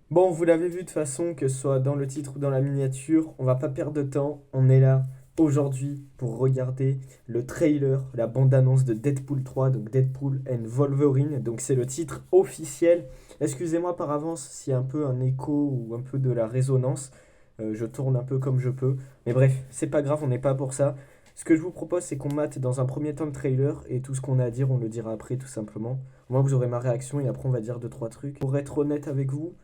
Bon, vous l'avez vu de toute façon, que ce soit dans le titre ou dans la miniature, on va pas perdre de temps. On est là aujourd'hui pour regarder le trailer, la bande-annonce de Deadpool 3, donc Deadpool and Wolverine. Donc c'est le titre officiel. Excusez-moi par avance s'il y a un peu un écho ou un peu de la résonance. Je tourne un peu comme je peux. Mais bref, c'est pas grave, on n'est pas pour ça. Ce que je vous propose, c'est qu'on mate dans un premier temps le trailer et tout ce qu'on a à dire, on le dira après tout simplement. Moi, vous aurez ma réaction et après on va dire deux trois trucs. Pour être honnête avec vous,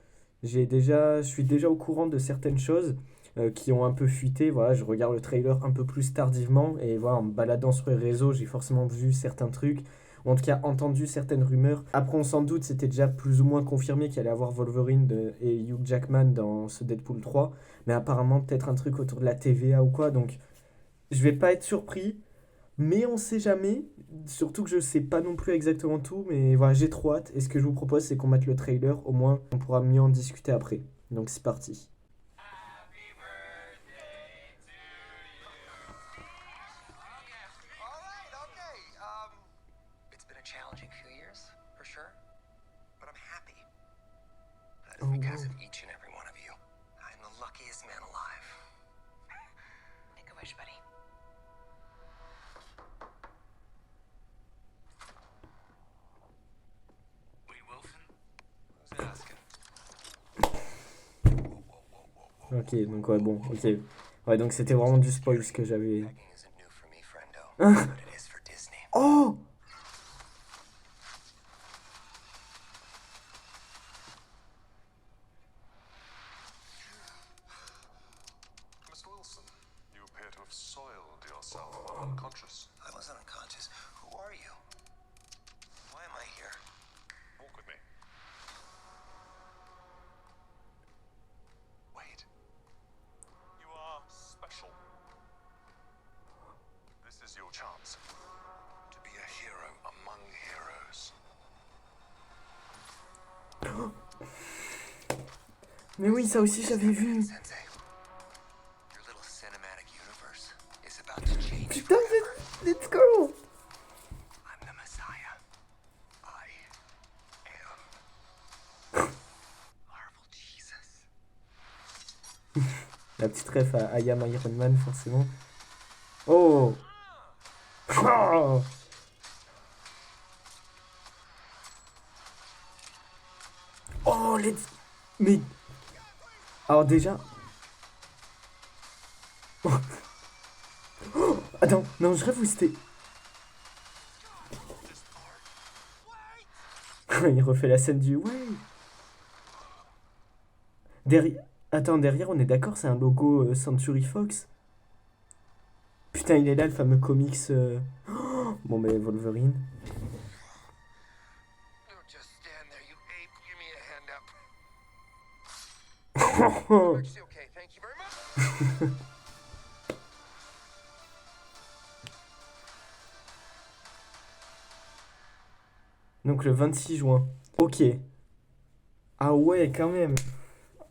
je suis déjà au courant de certaines choses qui ont un peu fuité. Voilà, je regarde le trailer un peu plus tardivement et voilà, en me baladant sur les réseaux, j'ai forcément vu certains trucs, ou en tout cas entendu certaines rumeurs. Après, on s'en doute, c'était déjà plus ou moins confirmé qu'il allait avoir et Hugh Jackman dans ce Deadpool 3, mais apparemment peut-être un truc autour de la TVA ou quoi, donc je vais pas être surpris. Mais on sait jamais, surtout que je sais pas non plus exactement tout, mais voilà, j'ai trop hâte. Et ce que je vous propose, c'est qu'on mette le trailer, au moins on pourra mieux en discuter après. Donc c'est parti. All right, okay. It's been a challenging few years, for sure. But I'm happy. That is Oh because wow. of each and every one of you. I'm the luckiest man alive. Make a wish, buddy. Wait, Wilson? Who's asking? Whoa. Ok, donc ouais, bon, ok. Ouais, donc c'était vraiment du spoil ce que j'avais. Begging isn't new for me, friendo. But it is for Disney. Oh. Mr. Wilson, you appear to have soiled yourself unconscious. I wasn't unconscious. Who are you? Why am I here? Walk with me. Wait. You are special. This is your chance to be a hero among heroes. Mais oui, ça aussi j'avais vu. Sensei, your little cinematic universe is about to change Putain, forever. let's go. I'm the Messiah. I am Marvel Jesus. La petite ref à I Am Iron Man, forcément. Oh. Oh. Oh, let's. Mais. Alors déjà. Oh, attends, non, je rêve ou c'était. Il refait la scène du ouais. Derrière. Attends, derrière, on est d'accord, c'est un logo Century Fox. Putain, il est là, le fameux comics. Oh, bon, mais Wolverine. Don't just stand there, you ape. Give me a hand up. Oh. Actually, okay. Thank you very much. Donc le 26 juin. Ok. Ah ouais, quand même.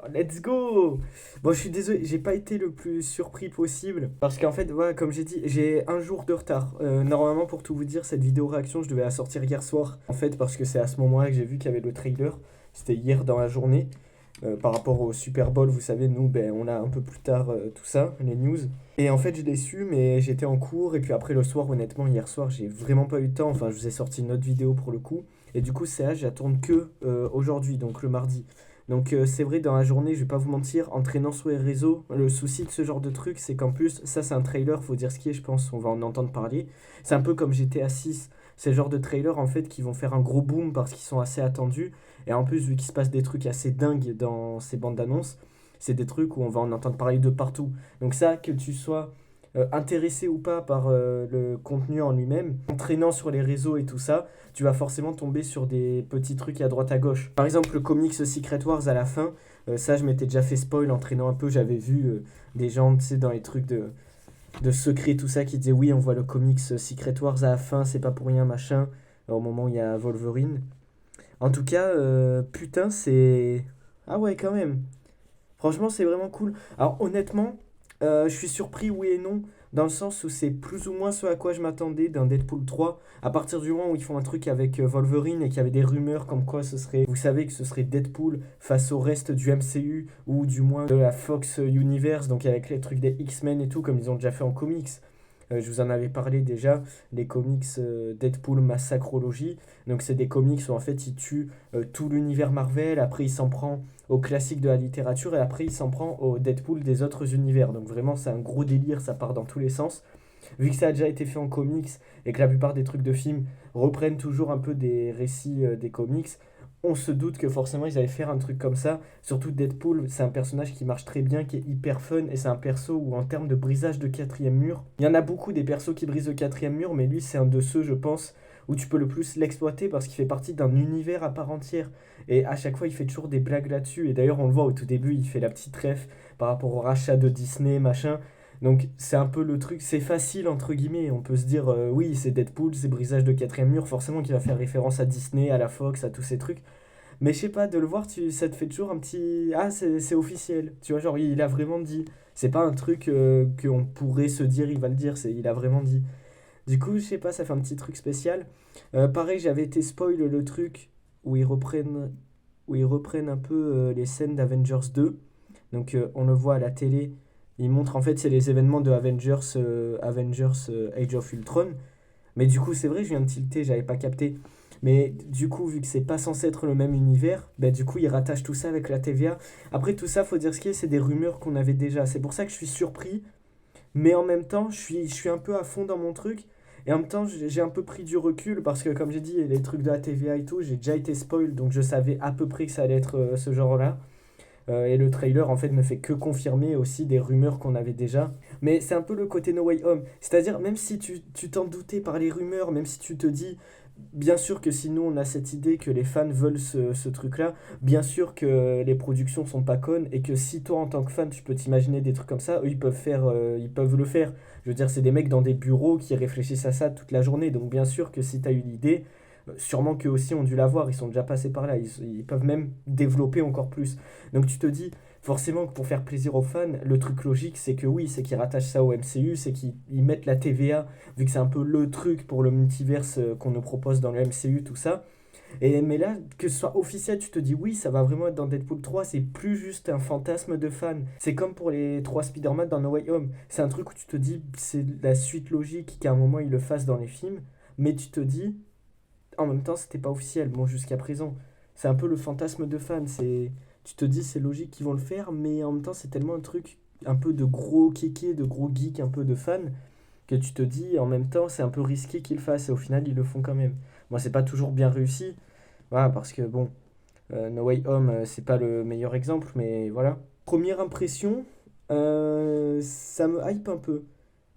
Oh, let's go. Bon, je suis désolé, j'ai pas été le plus surpris possible. Parce qu'en fait, voilà, comme j'ai dit, j'ai un jour de retard. Normalement, pour tout vous dire, cette vidéo réaction, je devais la sortir hier soir. En fait, parce que c'est à ce moment-là que j'ai vu qu'il y avait le trailer. C'était hier dans la journée. Par rapport au Super Bowl, vous savez, nous, ben, on a un peu plus tard tout ça, les news. Et en fait, je l'ai su, mais j'étais en cours. Et puis après, le soir, honnêtement, hier soir, j'ai vraiment pas eu le temps. Enfin, je vous ai sorti une autre vidéo pour le coup. Et du coup, CH, j'attends que aujourd'hui, donc le mardi. Donc c'est vrai, dans la journée, je vais pas vous mentir, en traînant sur les réseaux, le souci de ce genre de truc, c'est qu'en plus, ça c'est un trailer, faut dire ce qui est, je pense, on va en entendre parler. C'est un peu comme GTA 6, c'est le genre de trailer en fait qui vont faire un gros boom parce qu'ils sont assez attendus. Et en plus, vu qu'il se passe des trucs assez dingues dans ces bandes d'annonces, c'est des trucs où on va en entendre parler de partout. Donc ça, que tu sois intéressé ou pas par le contenu en lui-même, en traînant sur les réseaux et tout ça, tu vas forcément tomber sur des petits trucs à droite à gauche. Par exemple, le comics Secret Wars à la fin, ça je m'étais déjà fait spoil en traînant un peu, j'avais vu des gens, tu sais, dans les trucs de secret, tout ça, qui disaient oui, on voit le comics Secret Wars à la fin, c'est pas pour rien, machin, au moment où il y a Wolverine. En tout cas, putain, c'est... Ah ouais, quand même. Franchement, c'est vraiment cool. Alors honnêtement, je suis surpris, oui et non, dans le sens où c'est plus ou moins ce à quoi je m'attendais d'un Deadpool 3. À partir du moment où ils font un truc avec Wolverine et qu'il y avait des rumeurs comme quoi ce serait, vous savez que ce serait Deadpool face au reste du MCU ou du moins de la Fox Universe, donc avec les trucs des X-Men et tout, comme ils ont déjà fait en comics. Je vous en avais parlé déjà, les comics Deadpool Massacrology. Donc c'est des comics où en fait il tue tout l'univers Marvel, après il s'en prend aux classiques de la littérature et après il s'en prend au Deadpool des autres univers. Donc vraiment c'est un gros délire, ça part dans tous les sens. Vu que ça a déjà été fait en comics et que la plupart des trucs de films reprennent toujours un peu des récits des comics, on se doute que forcément ils allaient faire un truc comme ça. Surtout Deadpool, c'est un personnage qui marche très bien, qui est hyper fun, et c'est un perso où en termes de brisage de quatrième mur, il y en a beaucoup des persos qui brisent le quatrième mur, mais lui c'est un de ceux, je pense, où tu peux le plus l'exploiter parce qu'il fait partie d'un univers à part entière. Et à chaque fois il fait toujours des blagues là-dessus, et d'ailleurs on le voit au tout début, il fait la petite ref par rapport au rachat de Disney, machin. Donc c'est un peu le truc, c'est facile entre guillemets, on peut se dire oui c'est Deadpool, c'est brisage de quatrième mur, forcément qu'il va faire référence à Disney, à la Fox, à tous ces trucs. Mais je sais pas, de le voir, ça te fait toujours un petit... Ah, c'est officiel. Tu vois, genre, il a vraiment dit. C'est pas un truc qu'on pourrait se dire, il va le dire, il a vraiment dit. Du coup, je sais pas, ça fait un petit truc spécial. Pareil, j'avais été spoil le truc où ils reprennent un peu les scènes d'Avengers 2. Donc, on le voit à la télé. Ils montrent, en fait, c'est les événements de Avengers Age of Ultron. Mais du coup, c'est vrai, je viens de tilter, j'avais pas capté. Mais du coup, vu que c'est pas censé être le même univers, bah, du coup, ils rattachent tout ça avec la TVA. Après, tout ça, faut dire ce qui est, c'est des rumeurs qu'on avait déjà. C'est pour ça que je suis surpris. Mais en même temps, je suis un peu à fond dans mon truc. Et en même temps, j'ai un peu pris du recul parce que, comme j'ai dit, les trucs de la TVA et tout, j'ai déjà été spoil. Donc, je savais à peu près que ça allait être ce genre-là. Et le trailer, en fait, ne fait que confirmer aussi des rumeurs qu'on avait déjà. Mais c'est un peu le côté No Way Home. C'est-à-dire, même si tu t'en doutais par les rumeurs, même si tu te dis, bien sûr que si nous, on a cette idée que les fans veulent ce truc-là, bien sûr que les productions sont pas connes et que si toi, en tant que fan, tu peux t'imaginer des trucs comme ça, eux, ils peuvent le faire. Je veux dire, c'est des mecs dans des bureaux qui réfléchissent à ça toute la journée. Donc, bien sûr que si tu as eu l'idée, sûrement qu'eux aussi ont dû l'avoir, ils sont déjà passés par là, ils peuvent même développer encore plus. Donc tu te dis, forcément que pour faire plaisir aux fans, le truc logique c'est que oui, c'est qu'ils rattachent ça au MCU, c'est qu'ils mettent la TVA, vu que c'est un peu le truc pour le multiverse qu'on nous propose dans le MCU, tout ça. Mais là, que ce soit officiel, tu te dis oui, ça va vraiment être dans Deadpool 3, c'est plus juste un fantasme de fan. C'est comme pour les 3 Spider-Man dans No Way Home. C'est un truc où tu te dis, c'est la suite logique qu'à un moment ils le fassent dans les films, mais tu te dis, en même temps, c'était pas officiel, bon, jusqu'à présent. C'est un peu le fantasme de fan. Tu te dis, c'est logique qu'ils vont le faire, mais en même temps, c'est tellement un truc un peu de gros kéké, de gros geek, un peu de fan, que tu te dis, en même temps, c'est un peu risqué qu'ils le fassent, et au final, ils le font quand même. Moi, c'est pas toujours bien réussi, voilà, parce que bon, No Way Home, c'est pas le meilleur exemple, mais voilà. Première impression, ça me hype un peu.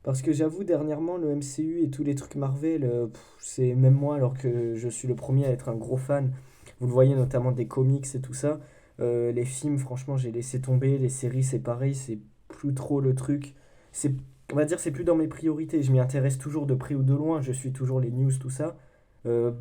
Parce que j'avoue, dernièrement, le MCU et tous les trucs Marvel, c'est même moi, alors que je suis le premier à être un gros fan. Vous le voyez notamment des comics et tout ça. Les films, franchement, j'ai laissé tomber. Les séries, c'est pareil, c'est plus trop le truc. C'est, on va dire, c'est plus dans mes priorités. Je m'y intéresse toujours de près ou de loin. Je suis toujours les news, tout ça.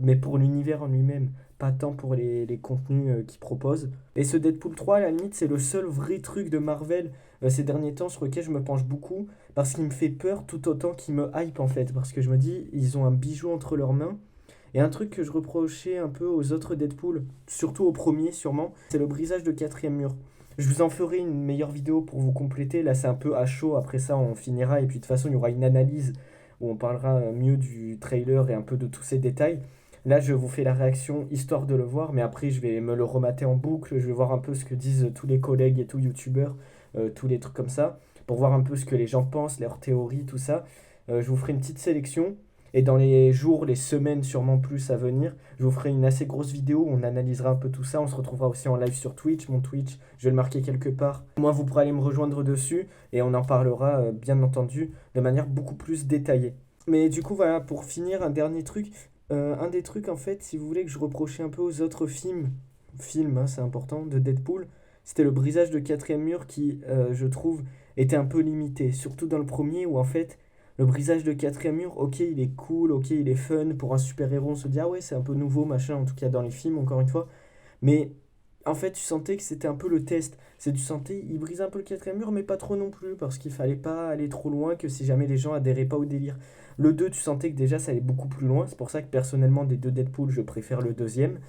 Mais pour l'univers en lui-même, pas tant pour les contenus qu'ils proposent. Et ce Deadpool 3, à la limite, c'est le seul vrai truc de Marvel ces derniers temps sur lequel je me penche beaucoup parce qu'il me fait peur tout autant qu'il me hype en fait. Parce que je me dis, ils ont un bijou entre leurs mains. Et un truc que je reprochais un peu aux autres Deadpool, surtout au premier sûrement, c'est le brisage de quatrième mur. Je vous en ferai une meilleure vidéo pour vous compléter. Là, c'est un peu à chaud. Après ça, on finira. Et puis, de toute façon, il y aura une analyse où on parlera mieux du trailer et un peu de tous ces détails. Là, je vous fais la réaction histoire de le voir. Mais après, je vais me le remater en boucle. Je vais voir un peu ce que disent tous les collègues et tous youtubeurs, tous les trucs comme ça, pour voir un peu ce que les gens pensent, leurs théories, tout ça. Je vous ferai une petite sélection. Et dans les jours, les semaines sûrement plus à venir, je vous ferai une assez grosse vidéo où on analysera un peu tout ça. On se retrouvera aussi en live sur Twitch. Mon Twitch, je vais le marquer quelque part. Moi, vous pourrez aller me rejoindre dessus et on en parlera, bien entendu, de manière beaucoup plus détaillée. Mais du coup, voilà, pour finir, un dernier truc. Un des trucs, en fait, si vous voulez que je reprochais un peu aux autres films, hein, c'est important, de Deadpool, c'était le brisage de quatrième mur qui, je trouve, était un peu limité. Surtout dans le premier où, en fait, le brisage de quatrième mur, ok, il est cool, ok, il est fun. Pour un super-héros, on se dit, ah ouais, c'est un peu nouveau, machin, en tout cas dans les films, encore une fois. Mais En fait, tu sentais que c'était un peu le test. Tu sentais, il brise un peu le quatrième mur, mais pas trop non plus, parce qu'il fallait pas aller trop loin, que si jamais les gens adhéraient pas au délire. Le 2, tu sentais que déjà ça allait beaucoup plus loin. C'est pour ça que personnellement, des deux Deadpool, je préfère le deuxième.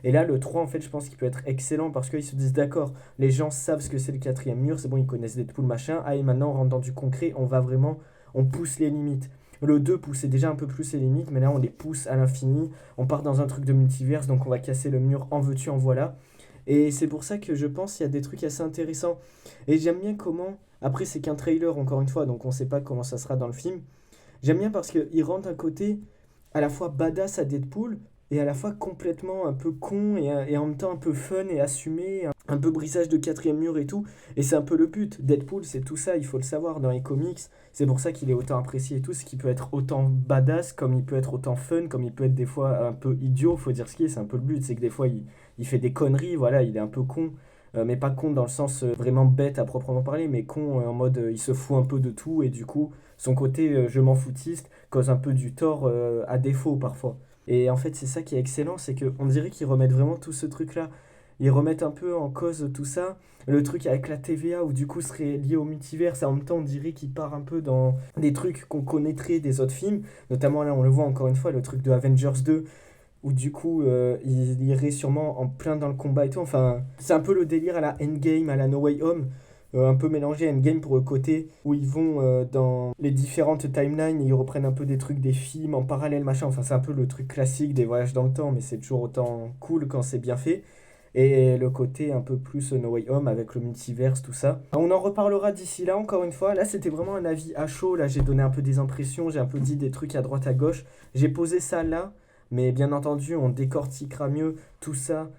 Et là, le 3 en fait, je pense qu'il peut être excellent parce qu'ils se disent d'accord, les gens savent ce que c'est le quatrième mur, c'est bon, ils connaissent Deadpool, machin. Ah, et maintenant, on rentre dans du concret, on va vraiment, on pousse les limites. Le 2 poussait déjà un peu plus les limites, mais là, on les pousse à l'infini. On part dans un truc de multiverse, donc on va casser le mur en veux-tu, en voilà. Et c'est pour ça que je pense qu'il y a des trucs assez intéressants. Et j'aime bien comment. Après, c'est qu'un trailer, encore une fois, donc on sait pas comment ça sera dans le film. J'aime bien parce qu'il rentre un côté à la fois badass à Deadpool et à la fois complètement un peu con et en même temps un peu fun et assumé, un peu brisage de quatrième mur et tout. Et c'est un peu le but. Deadpool, c'est tout ça, il faut le savoir dans les comics. C'est pour ça qu'il est autant apprécié et tout, c'est qu'il peut être autant badass comme il peut être autant fun, comme il peut être des fois un peu idiot, faut dire ce qui est, c'est un peu le but, c'est que des fois il fait des conneries, voilà, il est un peu con. Mais pas con dans le sens vraiment bête à proprement parler, mais con en mode il se fout un peu de tout et du coup son côté je m'en foutiste cause un peu du tort à défaut parfois. Et en fait c'est ça qui est excellent, c'est qu'on dirait qu'ils remettent vraiment tout ce truc là, ils remettent un peu en cause tout ça. Le truc avec la TVA où du coup serait lié au multivers, en même temps on dirait qu'il part un peu dans des trucs qu'on connaîtrait des autres films, notamment là on le voit encore une fois, le truc de Avengers 2 où du coup il irait sûrement en plein dans le combat et tout. Enfin, c'est un peu le délire à la Endgame, à la No Way Home, un peu mélangé Endgame pour le côté où ils vont dans les différentes timelines et ils reprennent un peu des trucs des films en parallèle, machin. Enfin, c'est un peu le truc classique des voyages dans le temps, mais c'est toujours autant cool quand c'est bien fait. Et le côté un peu plus No Way Home avec le multiverse, tout ça. On en reparlera d'ici là, encore une fois. Là, c'était vraiment un avis à chaud. Là, j'ai donné un peu des impressions, j'ai un peu dit des trucs à droite, à gauche. J'ai posé ça là. Mais bien entendu, on décortiquera mieux tout ça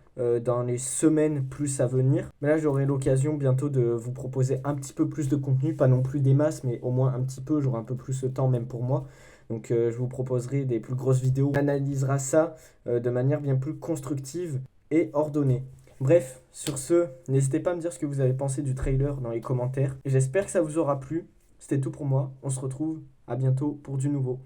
dans les semaines plus à venir. Mais là, j'aurai l'occasion bientôt de vous proposer un petit peu plus de contenu, pas non plus des masses, mais au moins un petit peu. J'aurai un peu plus de temps même pour moi. Donc, je vous proposerai des plus grosses vidéos. On analysera ça de manière bien plus constructive et ordonnée. Bref, sur ce, n'hésitez pas à me dire ce que vous avez pensé du trailer dans les commentaires. J'espère que ça vous aura plu. C'était tout pour moi. On se retrouve à bientôt pour du nouveau.